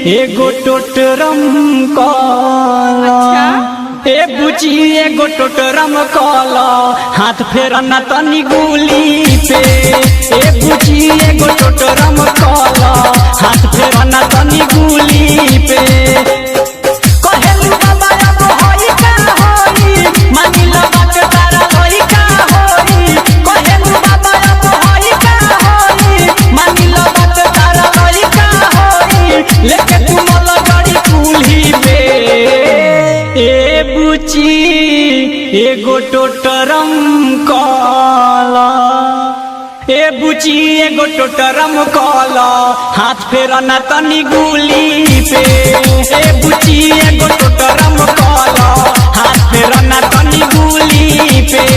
एगो टोटरम कला ए बुची एगो टोटरम कला हाथ फेरना तनी गुली पे। ए बुची एगो टोटरम कला हाथ फेरना तनी गुली पे। कहेलु बाबा अब होई का होई मानिला बात तारा होई का होई। कहेलु बाबा अब होई का होई मानिला बात तारा होई का होई। लेके तुम लगड़ी कुल्ही पे। ए बुची एगो टोटरम कला ए बुची एगो टोटरम कला हाथ फेरना तनी गुली पे। ए बुची एगो टोटरम कला हाथ फेरना तनी गुली पे।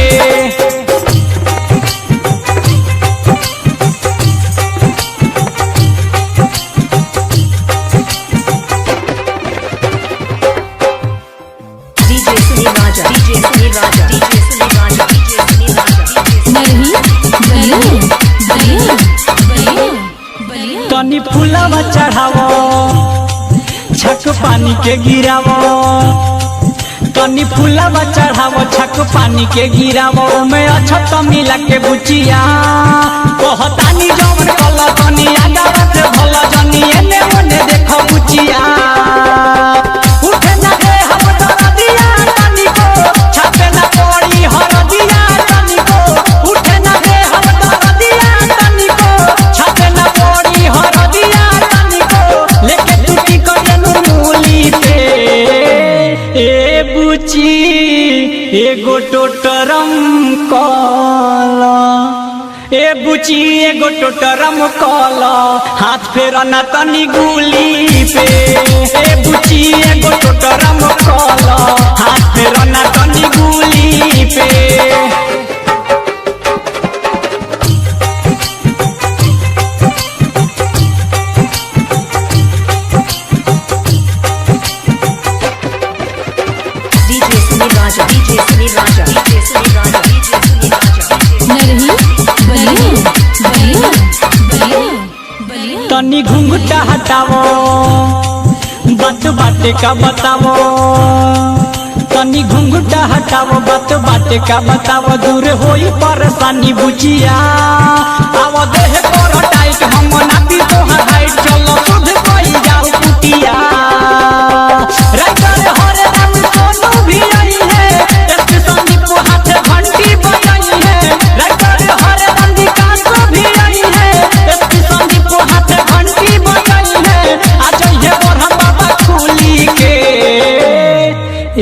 तनी फूलवा चढ़ावो छक पानी के गिरावो। तनी फूलवा चढ़ावो छक पानी के गिरावो। मैं अछत मिला के बुचिया कहतानी जवन कल तनी आगावत भल जनी एने ओने देखो बुचिया। उठे ना दे हम दरदिया तनी को छापे ना पड़ी हरदिया तनी को। उठे ना दे हम दरदिया तनी को छापे ना पड़ी हरदिया तनी को। लेके टूटी करेनु मूली पे। ए बुची एगो टोटरम कला ए बुची एगो टोटरम कला हाथ फेरना तनी गुली पे। ए बुची एगो टोटरम कला हाथ फेरना तनी गुली पे। तनी घुंघटा हटावो बात बाटे का बतावो। तनी घुंघटा हटावो बात बाटे का बतावो। दूर होई परेशानी बुचिया आवो देह पर टाइट हम नापी तोहार हाइट। चलो सुध कोई जाओ कुटिया। राइटर हरे राम सोनू भी आई है एसपी संदीप हाथ घंटी बजाई है। राइटर हरे राम विकास भी आई है एसपी संदीप हाथ घंटी बजाई है। आज ये बोरहम बाबा खुली के।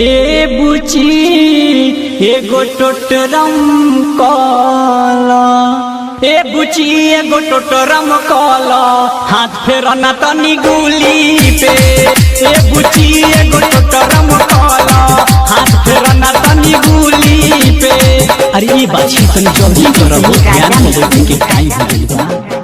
ए बुची एगो टोटरम कला ए बुची एगो टोटरम कला हाथ फेरना तनी गुली पे। ए बुची एगो टोटरम कला हाथ फेरना तनी गुली पे। अरे ये बात तनी जल्दी करबो ध्यान में देखे के टाइम हो गइल बा।